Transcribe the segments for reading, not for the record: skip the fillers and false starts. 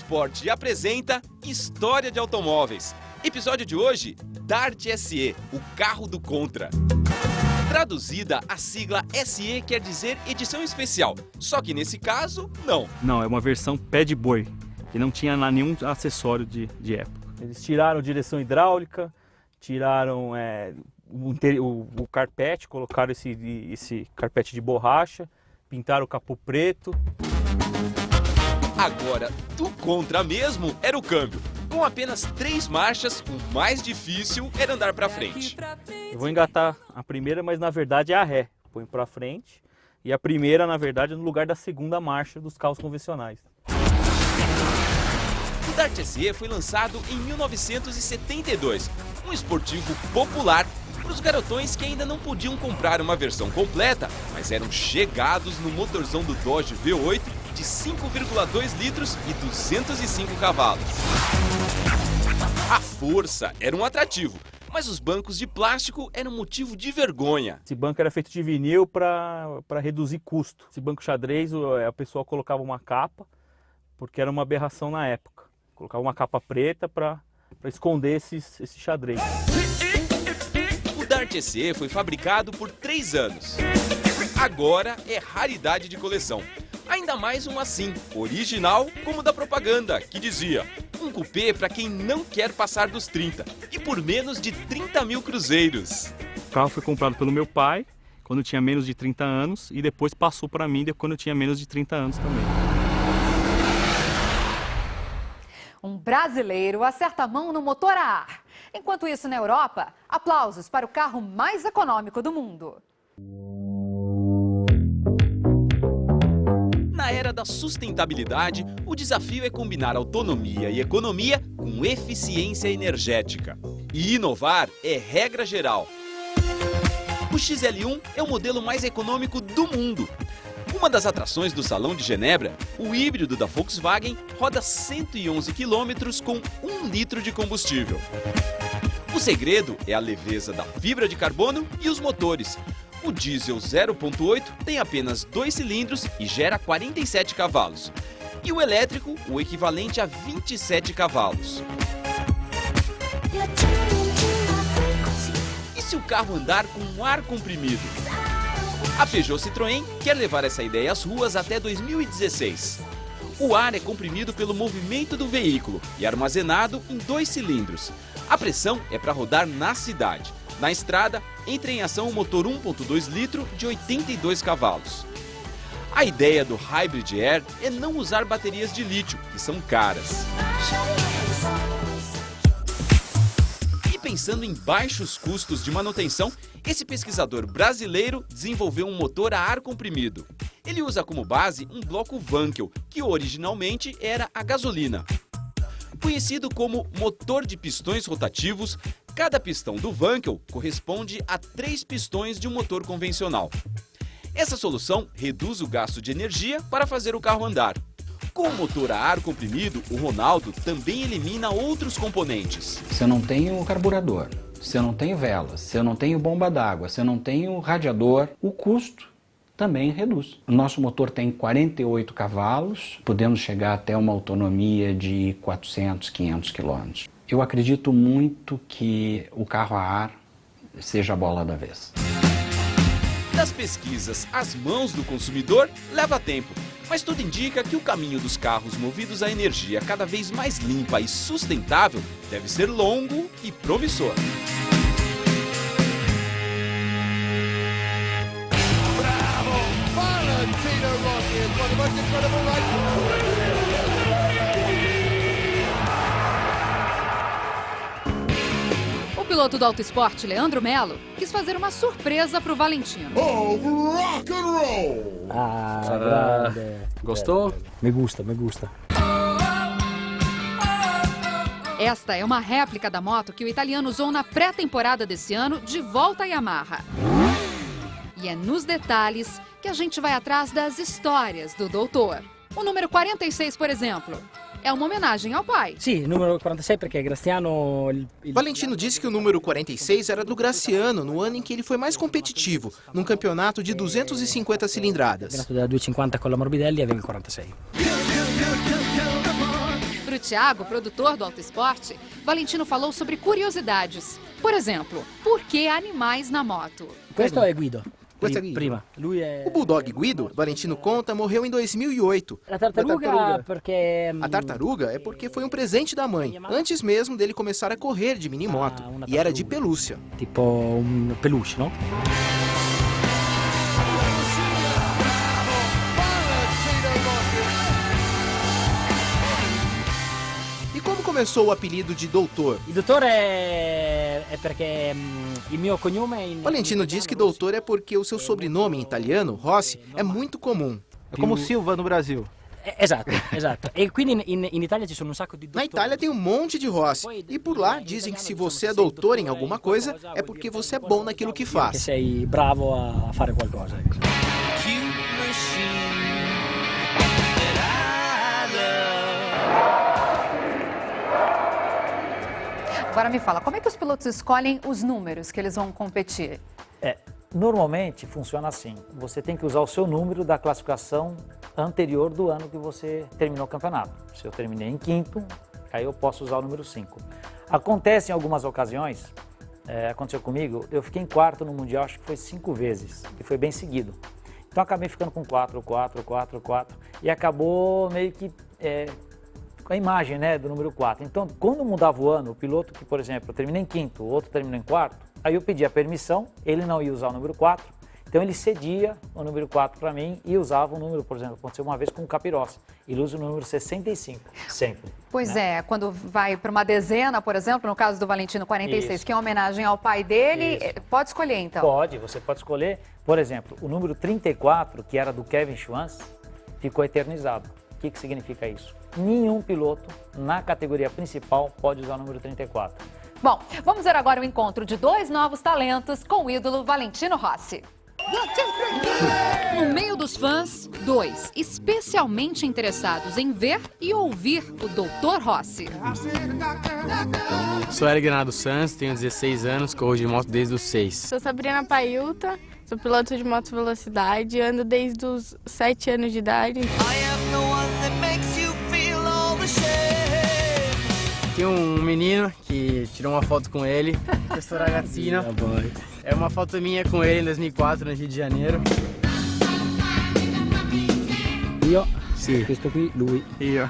Esporte apresenta História de Automóveis. Episódio de hoje, Dart SE, o carro do Contra. Traduzida, a sigla SE quer dizer edição especial, só que nesse caso, não. Não, é uma versão pé de boi, que não tinha nenhum acessório de época. Eles tiraram direção hidráulica, tiraram o carpete, colocaram esse carpete de borracha, pintaram o capô preto. Agora, do Contra mesmo era o câmbio. Com apenas 3 marchas, o mais difícil era andar para frente. Eu vou engatar a primeira, mas na verdade é a ré. Põe para frente e a primeira, na verdade, é no lugar da segunda marcha dos carros convencionais. O Dart SE foi lançado em 1972, um esportivo popular para os garotões que ainda não podiam comprar uma versão completa, mas eram chegados no motorzão do Dodge V8 de 5,2 litros e 205 cavalos. A força era um atrativo, mas os bancos de plástico eram motivo de vergonha. Esse banco era feito de vinil para reduzir custo. Esse banco xadrez, a pessoa colocava uma capa, porque era uma aberração na época. Colocava uma capa preta para esconder esse xadrez. O Dart SE foi fabricado por 3 anos. Agora é raridade de coleção. Ainda mais um assim, original como da propaganda, que dizia: um cupê para quem não quer passar dos 30 e por menos de 30 mil cruzeiros. O carro foi comprado pelo meu pai quando eu tinha menos de 30 anos e depois passou para mim quando eu tinha menos de 30 anos também. Um brasileiro acerta a mão no motor a ar. Enquanto isso, na Europa, aplausos para o carro mais econômico do mundo. Na era da sustentabilidade, o desafio é combinar autonomia e economia com eficiência energética. E inovar é regra geral. O XL1 é o modelo mais econômico do mundo. Uma das atrações do Salão de Genebra, o híbrido da Volkswagen roda 111 km com 1 litro de combustível. O segredo é a leveza da fibra de carbono e os motores. O diesel 0.8 tem apenas 2 cilindros e gera 47 cavalos. E o elétrico, o equivalente a 27 cavalos. E se o carro andar com ar comprimido? A Peugeot Citroën quer levar essa ideia às ruas até 2016. O ar é comprimido pelo movimento do veículo e armazenado em 2 cilindros. A pressão é para rodar na cidade. Na estrada, entra em ação o motor 1.2 litro de 82 cavalos. A ideia do Hybrid Air é não usar baterias de lítio, que são caras. E pensando em baixos custos de manutenção, esse pesquisador brasileiro desenvolveu um motor a ar comprimido. Ele usa como base um bloco Wankel, que originalmente era a gasolina. Conhecido como motor de pistões rotativos, cada pistão do Wankel corresponde a 3 pistões de um motor convencional. Essa solução reduz o gasto de energia para fazer o carro andar. Com o motor a ar comprimido, o Ronaldo também elimina outros componentes. Se eu não tenho carburador, se eu não tenho velas, se eu não tenho bomba d'água, se eu não tenho radiador, o custo também reduz. O nosso motor tem 48 cavalos, podemos chegar até uma autonomia de 400, 500 quilômetros. Eu acredito muito que o carro a ar seja a bola da vez. Das pesquisas às mãos do consumidor leva tempo, mas tudo indica que o caminho dos carros movidos a energia cada vez mais limpa e sustentável deve ser longo e promissor. O piloto do Auto Esporte, Leandro Melo, quis fazer uma surpresa para o Valentino. Rock and roll! Grande. Gostou? Me gusta. Esta é uma réplica da moto que o italiano usou na pré-temporada desse ano de volta à Yamaha. E é nos detalhes que a gente vai atrás das histórias do doutor. O número 46, por exemplo, é uma homenagem ao pai. Sì, numero 46 perché Graziano... Valentino disse que o número 46 era do Graziano, no ano em que ele foi mais competitivo, num campeonato de 250 cilindradas. Campeonato da 250 con la Morbidelli aveva il 46. Para o Thiago, produtor do Auto Esporte, Valentino falou sobre curiosidades. Por exemplo, por que animais na moto? Questo è Guido. Questo è Guido. Prima. Lui è... O Bulldog Guido, Valentino conta, morreu em 2008. La tartaruga perché... A tartaruga é porque foi um presente da mãe, antes mesmo dele começar a correr de minimoto. E era de pelúcia. Tipo un peluche, no? E como começou o apelido de doutor? Il dottore è perché il mio cognome in... Valentino diz que doutor é porque o seu sobrenome em italiano, Rossi, é muito comum. É como Silva no Brasil. Esatto, esatto. E quindi in Italia ci sono un sacco di Na dottori. Itália tem um monte de Rossi. E por lá dizem que se você é doutor em alguma coisa, é porque você é bom naquilo que Che faz. sei bravo a fare qualcosa. Ecco. Agora me fala, como é que os pilotos escolhem os números que eles vão competir? Normalmente funciona assim, você tem que usar o seu número da classificação anterior do ano que você terminou o campeonato. Se eu terminei em quinto, aí eu posso usar o número 5. Acontece em algumas ocasiões, aconteceu comigo, eu fiquei em quarto no Mundial, acho que foi 5 vezes, e foi bem seguido. Então acabei ficando com 4, e acabou meio que com a imagem, né, do número 4. Então, quando mudava o ano, o piloto que, por exemplo, eu terminei em quinto, o outro terminou em quarto, aí eu pedia permissão, ele não ia usar o número 4, então ele cedia o número 4 para mim e usava o número, por exemplo, aconteceu uma vez com o Capirossi, ele usa o número 65, sempre. Pois né? é, quando vai para uma dezena, por exemplo, no caso do Valentino 46, Isso. que é uma homenagem ao pai dele, pode escolher então? Pode, você pode escolher, por exemplo, o número 34, que era do Kevin Schwantz, ficou eternizado. O que significa isso? Nenhum piloto na categoria principal pode usar o número 34. Bom, vamos ver agora o encontro de dois novos talentos com o ídolo Valentino Rossi. No meio dos fãs, dois especialmente interessados em ver e ouvir o Dr. Rossi. Sou Eric Renato Santos, tenho 16 anos, corro de moto desde os 6. Sou Sabrina Paiuta, sou piloto de moto velocidade, ando desde os 7 anos de idade. Tem um menino que tirou uma foto com ele, questo ragazzino. É uma foto minha com ele em 2004 no Rio de Janeiro. Io, sì, questo qui, lui. Io.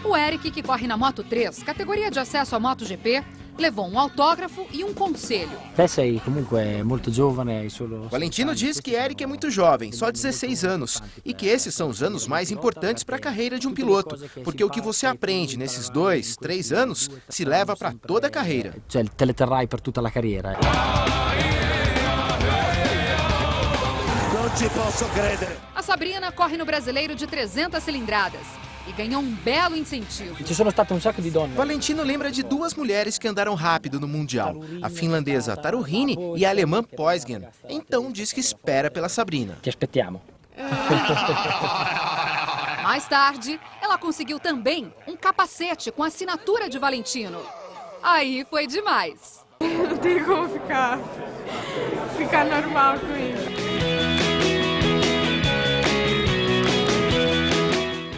O Eric, que corre na Moto 3, categoria de acesso à MotoGP, levou um autógrafo e um conselho. Te sei comunque molto giovane, hai solo... Valentino diz que Eric é muito jovem, só 16 anos, e que esses são os anos mais importantes para a carreira de um piloto, porque o que você aprende nesses 2, 3 anos se leva para toda a carreira. Cioè, te le terrai per tutta la carriera. A Sabrina corre no Brasileiro de 300 cilindradas e ganhou um belo incentivo. Ci sono state un sacco di donne. Valentino lembra de duas mulheres que andaram rápido no Mundial, a finlandesa Taruhini e a alemã Poisgen. Então diz que espera pela Sabrina. Ti aspettiamo. Mais tarde, ela conseguiu também um capacete com assinatura de Valentino. Aí foi demais. Não tem como ficar normal com isso.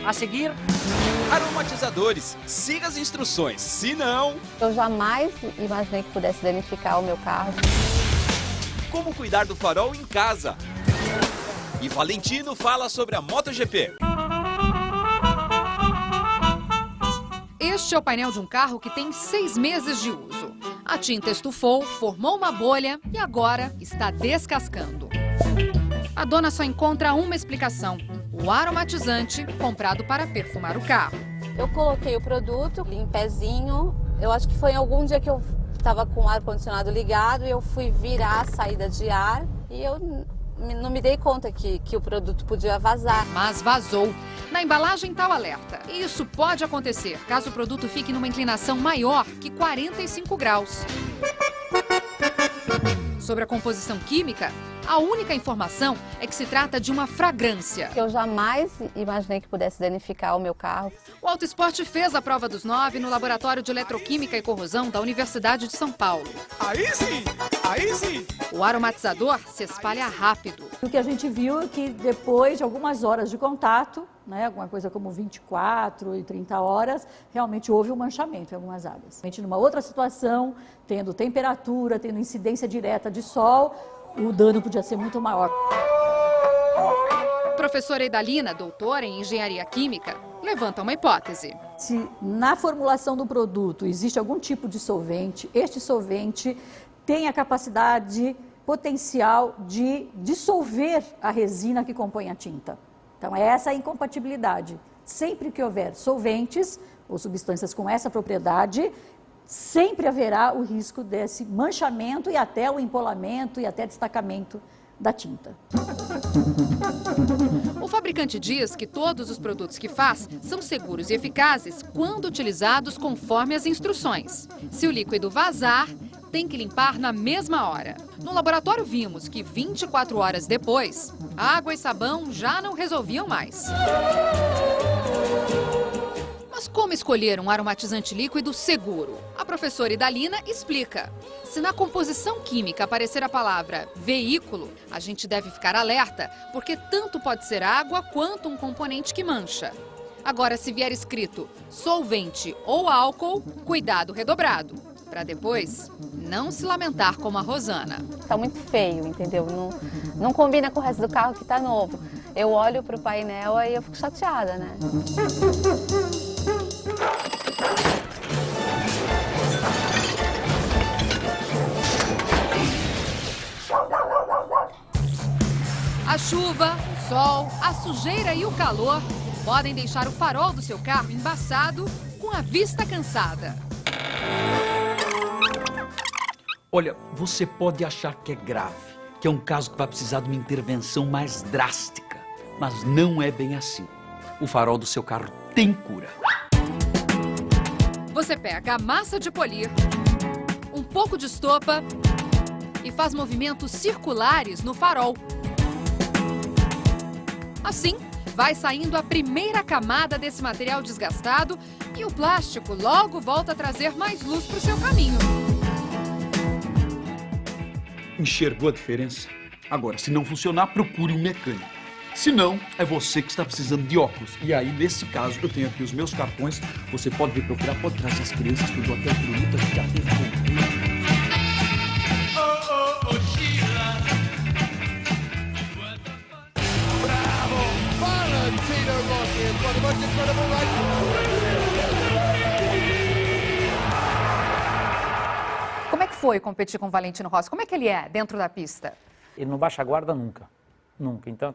A seguir... Aromatizadores, siga as instruções, senão... Eu jamais imaginei que pudesse danificar o meu carro. Como cuidar do farol em casa. E Valentino fala sobre a MotoGP. Este é o painel de um carro que tem 6 meses de uso. A tinta estufou, formou uma bolha e agora está descascando. A dona só encontra uma explicação: o aromatizante comprado para perfumar o carro. Eu coloquei o produto em pezinho. Eu acho que foi em algum dia que eu estava com o ar-condicionado ligado e eu fui virar a saída de ar e eu não me dei conta que o produto podia vazar. Mas vazou. Na embalagem está o alerta. E isso pode acontecer caso o produto fique numa inclinação maior que 45 graus. Sobre a composição química, a única informação é que se trata de uma fragrância. Eu jamais imaginei que pudesse danificar o meu carro. O Auto Esporte fez a prova dos 9 no Laboratório de Eletroquímica e Corrosão da Universidade de São Paulo. Aí sim! Aí sim! O aromatizador se espalha rápido. O que a gente viu é que depois de algumas horas de contato, né, alguma coisa como 24 e 30 horas, realmente houve um manchamento em algumas áreas. Numa outra situação, tendo temperatura, tendo incidência direta de sol, o dano podia ser muito maior. Professora Idalina, doutora em engenharia química, levanta uma hipótese. Se na formulação do produto existe algum tipo de solvente, este solvente tem a capacidade potencial de dissolver a resina que compõe a tinta. Então, é essa a incompatibilidade. Sempre que houver solventes ou substâncias com essa propriedade, sempre haverá o risco desse manchamento e até o empolamento e até destacamento da tinta. O fabricante diz que todos os produtos que faz são seguros e eficazes quando utilizados conforme as instruções. Se o líquido vazar, tem que limpar na mesma hora. No laboratório vimos que 24 horas depois, água e sabão já não resolviam mais. Mas como escolher um aromatizante líquido seguro? A professora Idalina explica. Se na composição química aparecer a palavra veículo, a gente deve ficar alerta, porque tanto pode ser água quanto um componente que mancha. Agora, se vier escrito solvente ou álcool, cuidado redobrado, para depois não se lamentar como a Rosana. Tá muito feio, entendeu? Não combina com o resto do carro que tá novo. Eu olho pro painel e eu fico chateada, né? A chuva, o sol, a sujeira e o calor podem deixar o farol do seu carro embaçado com a vista cansada. Olha, você pode achar que é grave, que é um caso que vai precisar de uma intervenção mais drástica, mas não é bem assim. O farol do seu carro tem cura. Você pega a massa de polir, um pouco de estopa e faz movimentos circulares no farol. Assim, vai saindo a primeira camada desse material desgastado e o plástico logo volta a trazer mais luz para o seu caminho. Enxergou a diferença? Agora, se não funcionar, procure um mecânico. Se não, é você que está precisando de óculos. E aí, nesse caso, eu tenho aqui os meus cartões. Você pode vir procurar, pode trazer as crianças que eu dou até o produto, a gente já teve controle. Como é que foi competir com o Valentino Rossi? Como é que ele é dentro da pista? Ele não baixa a guarda nunca, nunca. Então,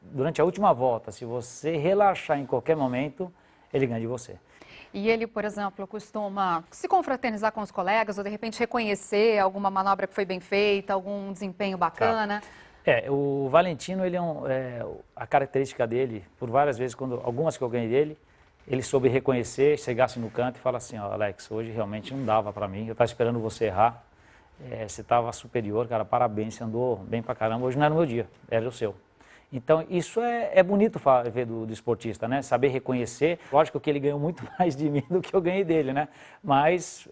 durante a última volta, se você relaxar em qualquer momento, ele ganha de você. E ele, por exemplo, costuma se confraternizar com os colegas ou, de repente, reconhecer alguma manobra que foi bem feita, algum desempenho bacana? O Valentino, ele a característica dele, por várias vezes, algumas que eu ganhei dele, ele soube reconhecer, chegasse no canto e falar assim, ó, Alex, hoje realmente não dava para mim, eu estava esperando você errar, você estava superior, cara, parabéns, você andou bem pra caramba, hoje não era o meu dia, era o seu. Então, isso é bonito ver do esportista, né? Saber reconhecer. Lógico que ele ganhou muito mais de mim do que eu ganhei dele, né? Mas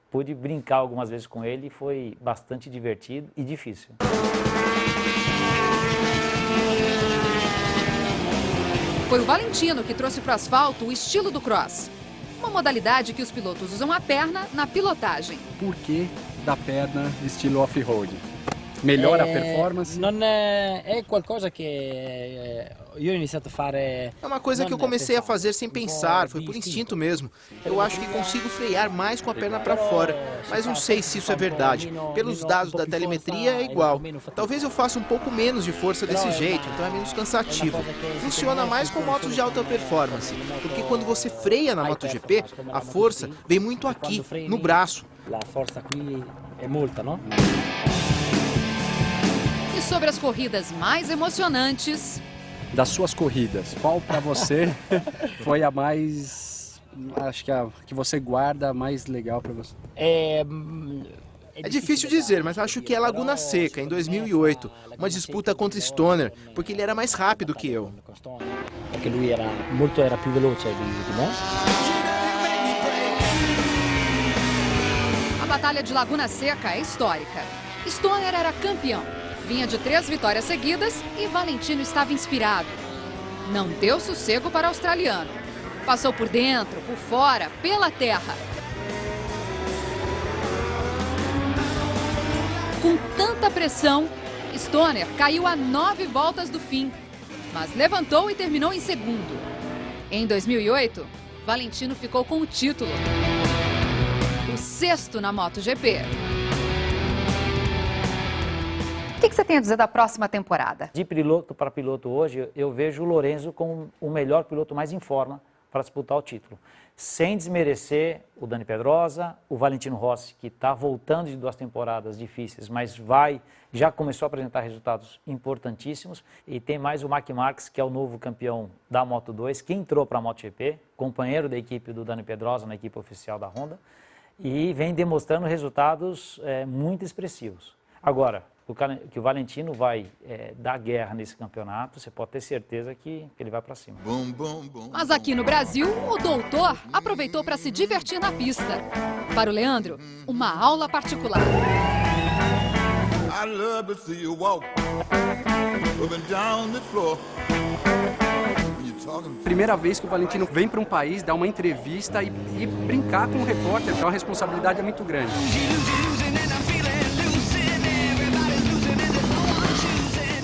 pude brincar algumas vezes com ele e foi bastante divertido e difícil. Foi o Valentino que trouxe para o asfalto o estilo do cross. Uma modalidade que os pilotos usam a perna na pilotagem. Por que da perna estilo off-road? Melhora a performance? É qualcosa que eu iniciei a fazer. É uma coisa que eu comecei a fazer sem pensar, foi por instinto mesmo. Eu acho que consigo frear mais com a perna para fora, mas não sei se isso é verdade. Pelos dados da telemetria é igual. Talvez eu faça um pouco menos de força desse jeito, então é menos cansativo. Funciona mais com motos de alta performance, porque quando você freia na MotoGP, a força vem muito aqui, no braço. A força aqui é muita, não? E sobre as corridas mais emocionantes... Das suas corridas, qual para você foi a mais, acho que a que você guarda mais legal para você? É difícil dizer, mas acho que é Laguna Seca, em 2008. Uma disputa contra Stoner, porque ele era mais rápido que eu. Porque ele era più veloce di me. A Batalha de Laguna Seca é histórica. Stoner era campeão, vinha de 3 vitórias seguidas e Valentino estava inspirado. Não deu sossego para o australiano. Passou por dentro, por fora, pela terra. Com tanta pressão, Stoner caiu a 9 voltas do fim, mas levantou e terminou em segundo. Em 2008, Valentino ficou com o título, o 6º na MotoGP. O que você tem a dizer da próxima temporada? De piloto para piloto hoje, eu vejo o Lorenzo como o melhor piloto mais em forma para disputar o título. Sem desmerecer o Dani Pedrosa, o Valentino Rossi, que está voltando de 2 temporadas difíceis, mas já começou a apresentar resultados importantíssimos. E tem mais o Marc Marques, que é o novo campeão da Moto2, que entrou para a MotoGP, companheiro da equipe do Dani Pedrosa, na equipe oficial da Honda, e vem demonstrando resultados muito expressivos. Agora, que o Valentino vai dar guerra nesse campeonato, você pode ter certeza que ele vai para cima. Mas aqui no Brasil, o doutor aproveitou para se divertir na pista. Para o Leandro, uma aula particular. Primeira vez que o Valentino vem para um país, dar uma entrevista e brincar com o repórter, então a responsabilidade é muito grande.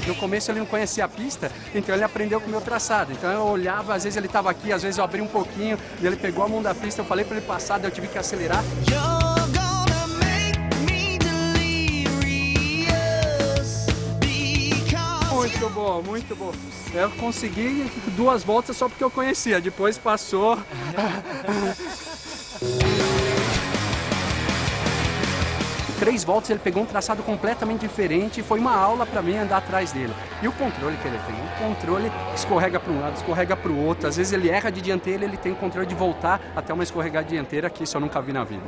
No começo ele não conhecia a pista, então ele aprendeu com o meu traçado. Então eu olhava, às vezes ele estava aqui, às vezes eu abri um pouquinho, e ele pegou a mão da pista, eu falei para ele passar, daí eu tive que acelerar. Muito bom, muito bom. Eu consegui 2 voltas só porque eu conhecia, depois passou. 3 voltas ele pegou um traçado completamente diferente e foi uma aula para mim andar atrás dele. E o controle que ele tem, o controle escorrega para um lado, escorrega para o outro. Às vezes ele erra de dianteira, ele tem o controle de voltar até uma escorregada dianteira que isso eu nunca vi na vida.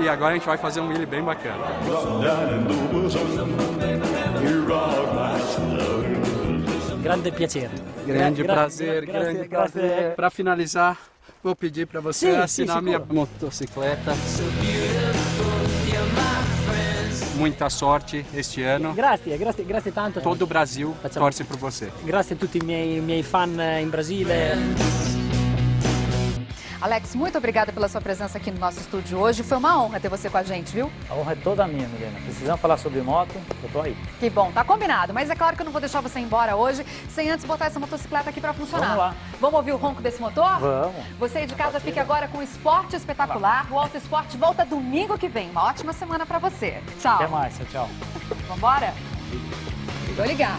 E agora a gente vai fazer um wheelie bem bacana. Grande piacere. Grande prazer, grande prazer. Para finalizar, vou pedir para você assinar minha motocicleta. Muita sorte este ano. Grazie tanto. Todo o Brasil torce por você. Grazie a tutti i miei fan in Brasile. Alex, muito obrigada pela sua presença aqui no nosso estúdio hoje. Foi uma honra ter você com a gente, viu? A honra é toda minha, Milena. Precisamos falar sobre moto, eu tô aí. Que bom, tá combinado. Mas é claro que eu não vou deixar você ir embora hoje sem antes botar essa motocicleta aqui pra funcionar. Vamos lá. Vamos ouvir o ronco desse motor? Vamos. Você aí de casa fique agora com o Esporte Espetacular. O Auto Esporte volta domingo que vem. Uma ótima semana pra você. Tchau. Até mais, tchau. Vambora? Vou ligar.